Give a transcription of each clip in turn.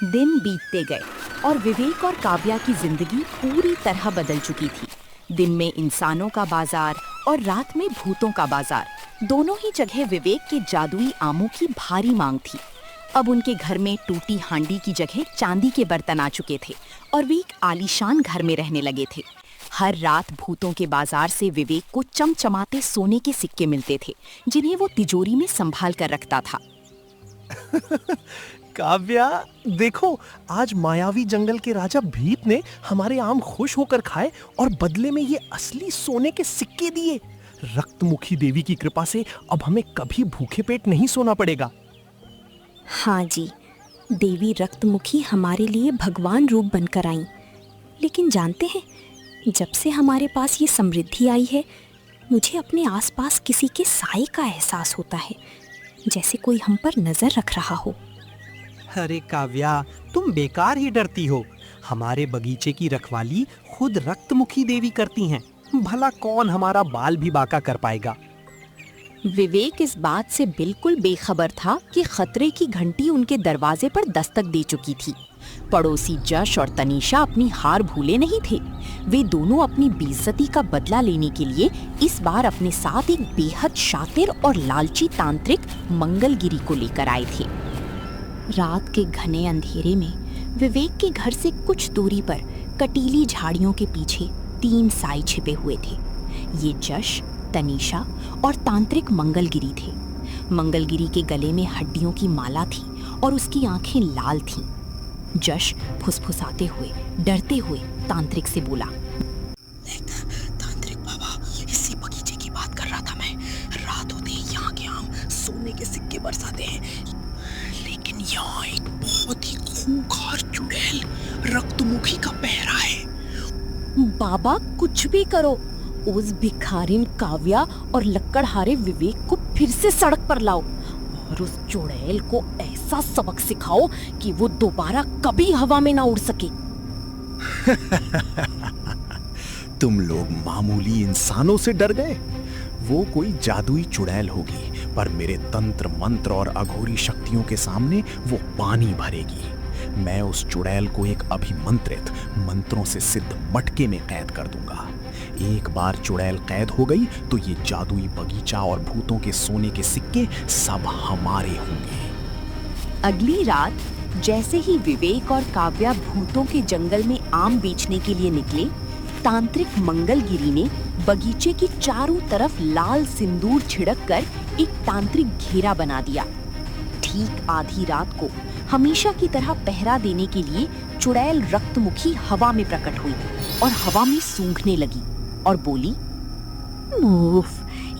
दिन बीतते गए और विवेक और काव्या की जिंदगी पूरी तरह बदल चुकी थी। दिन में इंसानों का बाजार और रात में भूतों का बाजार, दोनों ही जगह विवेक के जादुई आमों की भारी मांग थी। अब उनके घर में टूटी हांडी की जगह चांदी के बर्तन आ चुके थे और वे एक आलीशान घर में रहने लगे थे। हर रात भूतों के बाजार से विवेक को चमचमाते सोने के सिक्के मिलते थे, जिन्हें वो तिजोरी में संभाल कर रखता था। काव्या, देखो, आज मायावी जंगल के राजा भीत ने हमारे आम खुश होकर खाए और बदले में ये असली सोने के सिक्के दिए। रक्तमुखी देवी की कृपा से अब हमें कभी भूखे पेट नहीं सोना पड़ेगा। हाँ जी, देवी रक्तमुखी हमारे लिए भगवान रूप बनकर आईं। लेकिन जानते हैं, जब से हमारे पास ये समृद्धि आई है, मुझे अपने आसपास किसी के साए का एहसास होता है, जैसे कोई हम पर नजर रख रहा हो। अरे काव्या, तुम बेकार ही डरती हो। हमारे बगीचे की रखवाली खुद रक्तमुखी देवी करती हैं। भला कौन हमारा बाल भी बांका कर पाएगा। विवेक इस बात से बिल्कुल बेखबर था कि खतरे की घंटी उनके दरवाजे पर दस्तक दे चुकी थी। पड़ोसी जश और तनीषा अपनी हार भूले नहीं थे। वे दोनों अपनी बेइज्जती का बदला लेने के लिए इस बार अपने साथ एक बेहद शातिर और लालची तांत्रिक मंगलगिरी को लेकर आए थे। रात के घने अंधेरे में विवेक के घर से कुछ दूरी पर कटीली झाड़ियों के पीछे 3 साए छिपे हुए थे। ये जश, तनीषा और तांत्रिक मंगलगिरी थे। मंगलगिरी के गले में हड्डियों की माला थी और उसकी आंखें लाल थीं। जश फुसफुसाते हुए, डरते हुए तांत्रिक से बोला, तांत्रिक बाबा, इसी बगीचे की बात कर रहा था मैं। रात होते ही यहाँ के आम सोने के सिक्के बरसाते हैं, लेकिन यहाँ एक बहुत ही खूंखार चुड़ैल रक्तमुखी का पहरा है। बाबा, कुछ भी करो, उस भिखारिन काव्या और लक्कड़हारे विवेक को फिर से सड़क पर लाओ और उस चुड़ैल को ऐसा सबक सिखाओ कि वो दोबारा कभी हवा में ना उड़ सके। तुम लोग मामूली इंसानों से डर गए। वो कोई जादुई चुड़ैल होगी, पर मेरे तंत्र मंत्र और अघोरी शक्तियों के सामने वो पानी भरेगी। मैं उस चुड़ैल को एक अभिमंत्रित, मंत्रों से सिद्ध मटके में कैद कर दूंगा। एक बार चुड़ैल कैद हो गई तो ये जादुई बगीचा और भूतों के सोने के सिक्के सब हमारे होंगे। अगली रात जैसे ही विवेक और काव्या भूतों के जंगल में आम बेचने के लिए निकले, तांत्रिक मंगलगिरी ने बगीचे की चारों तरफ लाल सिंदूर छिड़क कर एक तांत्रिक घेरा बना दिया। ठीक आधी रात को हमेशा की तरह पहरा देने के लिए चुड़ैल रक्तमुखी हवा में प्रकट हुई और हवा में सूंघने लगी और बोली, उफ,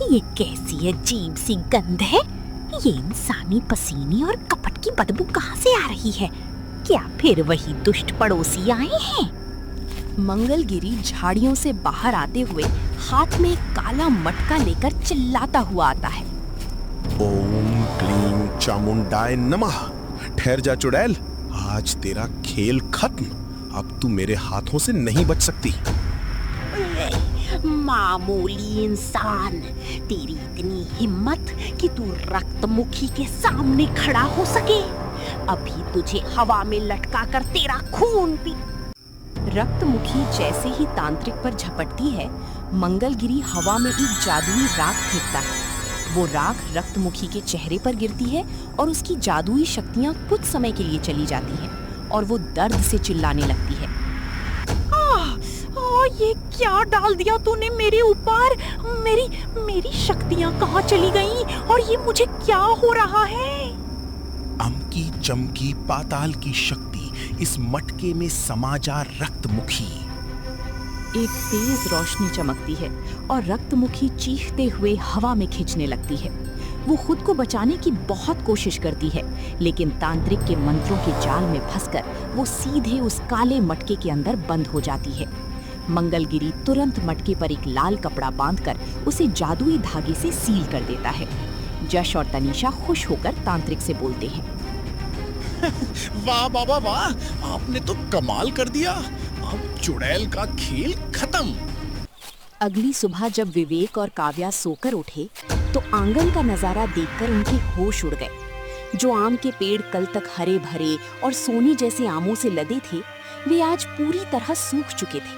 ये कैसी अजीब सी गंध है। ये इंसानी पसीने और कपट की बदबू कहाँ से आ रही है? क्या फिर वही दुष्ट पड़ोसी आए हैं? मंगलगिरी झाड़ियों से बाहर आते हुए हाथ में एक काला मटका लेकर चिल्लाता हुआ आता है। ओम क्लीं चामुंडाय नमः। ठहर जा चुड़ैल, आज तेरा खेल खत्म। अब तू मेरे हाथों से नहीं बच सकती। मामूली इंसान, तेरी इतनी हिम्मत कि तू रक्तमुखी के सामने खड़ा हो सके। अभी तुझे हवा में लटका कर तेरा खून पी। रक्तमुखी जैसे ही तांत्रिक पर झपटती है, मंगलगिरी हवा में एक जादुई राख फेंकता है। वो राख रक्तमुखी के चेहरे पर गिरती है और उसकी जादुई शक्तियां कुछ समय के लिए चली जाती हैं और वो दर्द से चिल्लाने लगती है। ये क्या डाल दिया तूने मेरे ऊपर? मेरी शक्तियां कहाँ चली गईं और ये मुझे क्या हो रहा है? अमकी चमकी पाताल की शक्ति इस मटके में समा जा रक्तमुखी। एक तेज रोशनी चमकती है और रक्तमुखी चीखते हुए हवा में खींचने लगती है। वो खुद को बचाने की बहुत कोशिश करती है, लेकिन तांत्रिक के मंत्रों के जाल में फंसकर वो सीधे उस काले मटके के अंदर बंद हो जाती है। मंगलगिरी तुरंत मटके पर एक लाल कपड़ा बांधकर उसे जादुई धागे से सील कर देता है। जश और तनीषा खुश होकर तांत्रिक से बोलते हैं, वाह बाबा वाह, आपने तो कमाल कर दिया। अब चुड़ैल का खेल खत्म। अगली सुबह जब विवेक और काव्या सोकर उठे तो आंगन का नजारा देखकर उनके होश उड़ गए। जो आम के पेड़ कल तक हरे भरे और सोने जैसे आमों से लदे थे, वे आज पूरी तरह सूख चुके थे।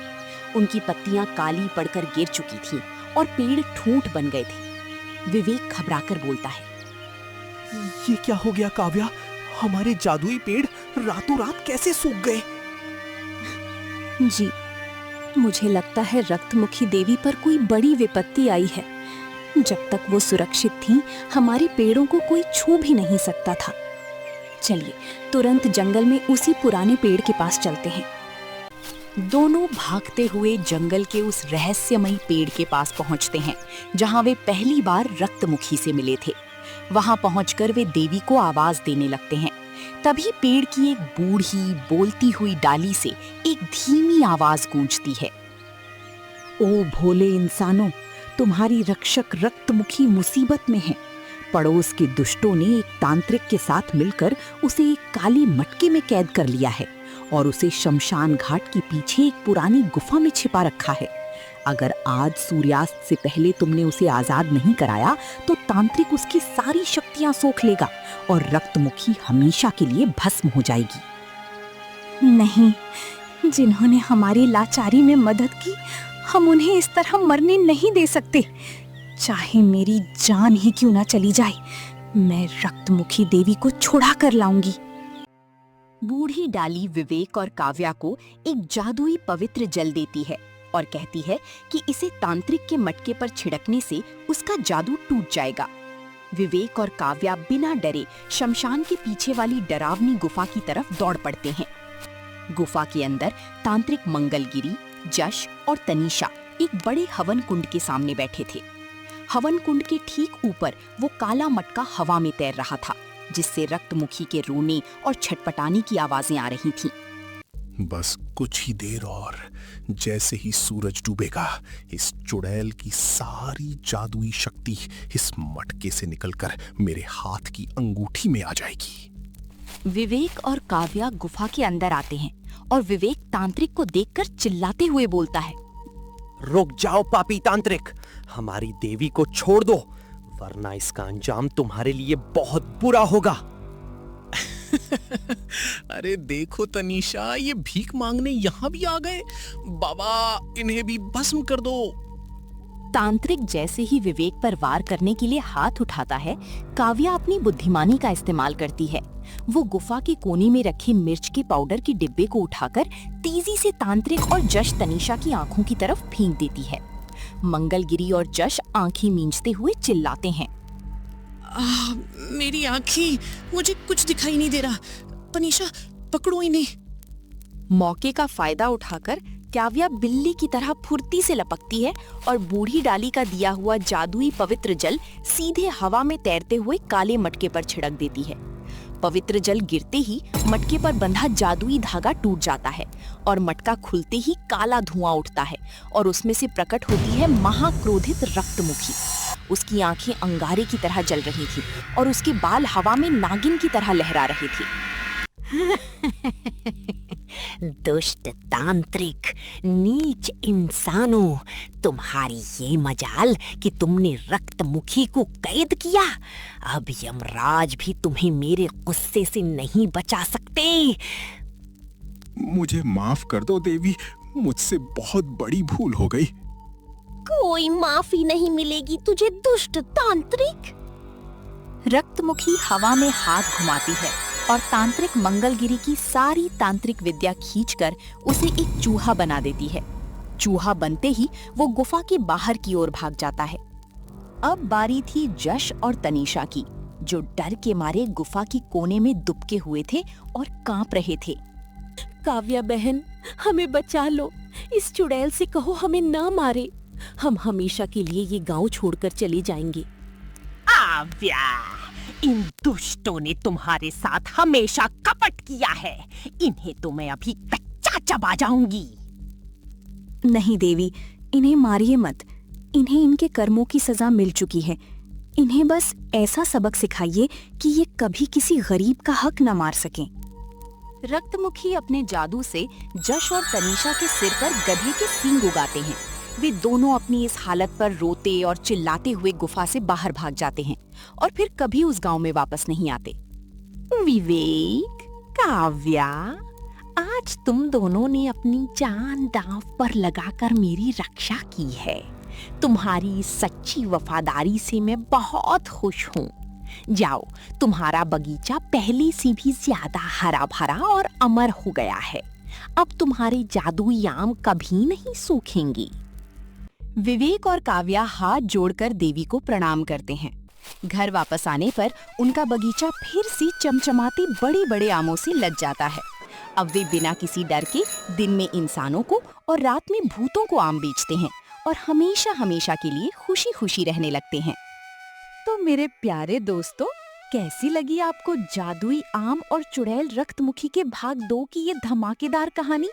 उनकी पत्तियां काली पड़कर गिर चुकी थीं और पेड़ ठूंठ बन गए थे। विवेक घबराकर बोलता है, ये क्या हो गया काव्या? हमारे जादुई पेड़ रातों रात कैसे सूख गए? जी, मुझे लगता है रक्तमुखी देवी पर कोई बड़ी विपत्ति आई है। जब तक वो सुरक्षित थीं, हमारे पेड़ों को कोई छू भी नहीं सकता था। चलिए तुरंत जंगल में उसी पुराने पेड़ के पास चलते हैं। दोनों भागते हुए जंगल के उस रहस्यमयी पेड़ के पास पहुंचते हैं जहां वे पहली बार रक्तमुखी से मिले थे। वहां पहुंचकर वे देवी को आवाज देने लगते हैं। तभी पेड़ की एक बूढ़ी बोलती हुई डाली से एक धीमी आवाज गूंजती है, ओ भोले इंसानों, तुम्हारी रक्षक रक्तमुखी मुसीबत में है। पड़ोस के दुष्टों ने एक तांत्रिक के साथ मिलकर उसे एक काले मटके में कैद कर लिया है और उसे शमशान घाट के पीछे एक पुरानी गुफा में छिपा रखा है। अगर आज सूर्यास्त से पहले तुमने उसे आजाद नहीं कराया तो तांत्रिक उसकी सारी शक्तियां सोख लेगा और रक्तमुखी हमेशा के लिए भस्म हो जाएगी। नहीं, जिन्होंने हमारी लाचारी में मदद की, हम उन्हें इस तरह मरने नहीं दे सकते। चाहे मेरी जान ही क्यों ना चली जाए, मैं रक्तमुखी देवी को छुड़ा कर लाऊंगी। बूढ़ी डाली विवेक और काव्या को एक जादुई पवित्र जल देती है और कहती है कि इसे तांत्रिक के मटके पर छिड़कने से उसका जादू टूट जाएगा। विवेक और काव्या बिना डरे शमशान के पीछे वाली डरावनी गुफा की तरफ दौड़ पड़ते हैं। गुफा के अंदर तांत्रिक मंगलगिरी, जश और तनीषा एक बड़े हवन कुंड के सामने बैठे थे। हवन कुंड के ठीक ऊपर वो काला मटका हवा में तैर रहा था, जिससे रक्तमुखी के रोने और छटपटाने की आवाजें आ रही थीं। बस कुछ ही देर और, जैसे ही सूरज डूबेगा, इस चुड़ैल की सारी जादुई शक्ति इस मटके से निकलकर मेरे हाथ की अंगूठी में आ जाएगी। विवेक और काव्या गुफा के अंदर आते हैं और विवेक तांत्रिक को देखकर चिल्लाते हुए बोलता है, रुक जाओ पापी तांत्रिक, हमारी देवी को छोड़ दो, वरना इसका अंजाम तुम्हारे लिए बहुत बुरा होगा। अरे देखो तनीषा, ये भीख मांगने यहाँ भी आ गए। बाबा, इन्हें भी भस्म कर दो। तांत्रिक जैसे ही विवेक पर वार करने के लिए हाथ उठाता है, काव्या अपनी बुद्धिमानी का इस्तेमाल करती है। वो गुफा के कोने में रखे मिर्च के पाउडर के डिब्बे को उठाकर तेजी से तांत्रिक और जश तनीषा की आंखों की तरफ फेंक देती है। मंगलगिरी और जश आंखें मींचते हुए चिल्लाते हैं, मेरी आंखें, मुझे कुछ दिखाई नहीं दे रहा। तनीषा, पकड़ो इन्हें। मौके का फायदा उठाकर काव्या बिल्ली की तरह फुर्ती से लपकती है और बूढ़ी डाली का दिया हुआ जादुई पवित्र जल सीधे हवा में तैरते हुए काले मटके पर छिड़क देती है। पवित्र जल गिरते ही मटके पर बंधा जादुई धागा टूट जाता है और मटका खुलते ही काला धुआं उठता है और उसमें से प्रकट होती है महाक्रोधित रक्तमुखी। उसकी आंखें अंगारे की तरह जल रही थी और उसके बाल हवा में नागिन की तरह लहरा रहे थे। दुष्ट तांत्रिक, नीच इंसानों, तुम्हारी ये मजाल कि तुमने रक्तमुखी को कैद किया। अब यमराज भी तुम्हें मेरे गुस्से से नहीं बचा सकते। मुझे माफ कर दो देवी, मुझसे बहुत बड़ी भूल हो गई। कोई माफी नहीं मिलेगी तुझे, दुष्ट तांत्रिक। रक्तमुखी हवा में हाथ घुमाती है और तांत्रिक मंगलगिरी की सारी तांत्रिक विद्या खींचकर उसे एक चूहा बना देती है। चूहा बनते ही वो गुफा के बाहर की ओर भाग जाता है। अब बारी थी जश और तनीषा की, जो डर के मारे गुफा की कोने में दुबके हुए थे और कांप रहे थे। काव्या बहन, हमें बचा लो, इस चुड़ैल से कहो हमें ना मारे। हम हमेशा के लिए ये गांव छोड़कर चले जाएंगे। काव्या, इन दुष्टों ने तुम्हारे साथ हमेशा कपट किया है। इन्हें तो मैं अभी कच्चा चबा जाऊंगी। नहीं देवी, इन्हें मारिए मत। इन्हें इनके कर्मों की सजा मिल चुकी है। इन्हें बस ऐसा सबक सिखाइए कि ये कभी किसी गरीब का हक न मार सकें। रक्तमुखी अपने जादू से जश और तनीषा के सिर पर गधे के सींग उगाते हैं। वे दोनों अपनी इस हालत पर रोते और चिल्लाते हुए गुफा से बाहर भाग जाते हैं और फिर कभी उस गांव में वापस नहीं आते। विवेक, काव्या, आज तुम दोनों ने अपनी जान दांव पर लगाकर मेरी रक्षा की है। तुम्हारी सच्ची वफादारी से मैं बहुत खुश हूँ। जाओ, तुम्हारा बगीचा पहले से भी ज्यादा हरा भरा और अमर हो गया है। अब तुम्हारे जादुई आम कभी नहीं सूखेंगे। विवेक और काव्या हाथ जोड़कर देवी को प्रणाम करते हैं। घर वापस आने पर उनका बगीचा फिर से चमचमाते बड़े बड़े आमों से लद जाता है। अब वे बिना किसी डर के दिन में इंसानों को और रात में भूतों को आम बेचते हैं और हमेशा हमेशा के लिए खुशी खुशी रहने लगते हैं। तो मेरे प्यारे दोस्तों, कैसी लगी आपको जादुई आम और चुड़ैल रक्तमुखी के भाग 2 की ये धमाकेदार कहानी?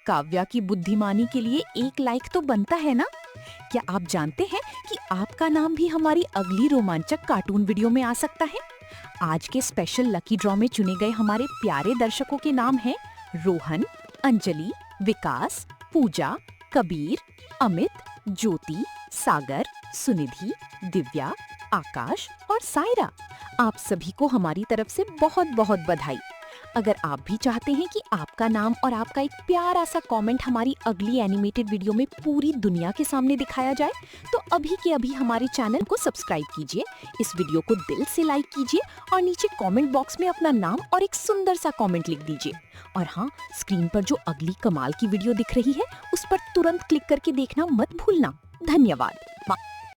काव्या की बुद्धिमानी के लिए 1 लाइक तो बनता है ना? क्या आप जानते हैं कि आपका नाम भी हमारी अगली रोमांचक कार्टून वीडियो में आ सकता है? आज के स्पेशल लकी ड्रॉ में चुने गए हमारे प्यारे दर्शकों के नाम हैं रोहन, अंजलि, विकास, पूजा, कबीर, अमित, ज्योति, सागर, सुनिधि, दिव्या, आकाश और सायरा। आप सभी को हमारी तरफ से बहुत बहुत बधाई। अगर आप भी चाहते हैं कि आपका नाम और आपका एक प्यारा सा कमेंट हमारी अगली एनिमेटेड वीडियो में पूरी दुनिया के सामने दिखाया जाए, तो अभी के अभी हमारे चैनल को सब्सक्राइब कीजिए, इस वीडियो को दिल से लाइक कीजिए और नीचे कमेंट बॉक्स में अपना नाम और एक सुंदर सा कमेंट लिख दीजिए। और हाँ, स्क्रीन पर जो अगली कमाल की वीडियो दिख रही है उस पर तुरंत क्लिक करके देखना मत भूलना। धन्यवाद।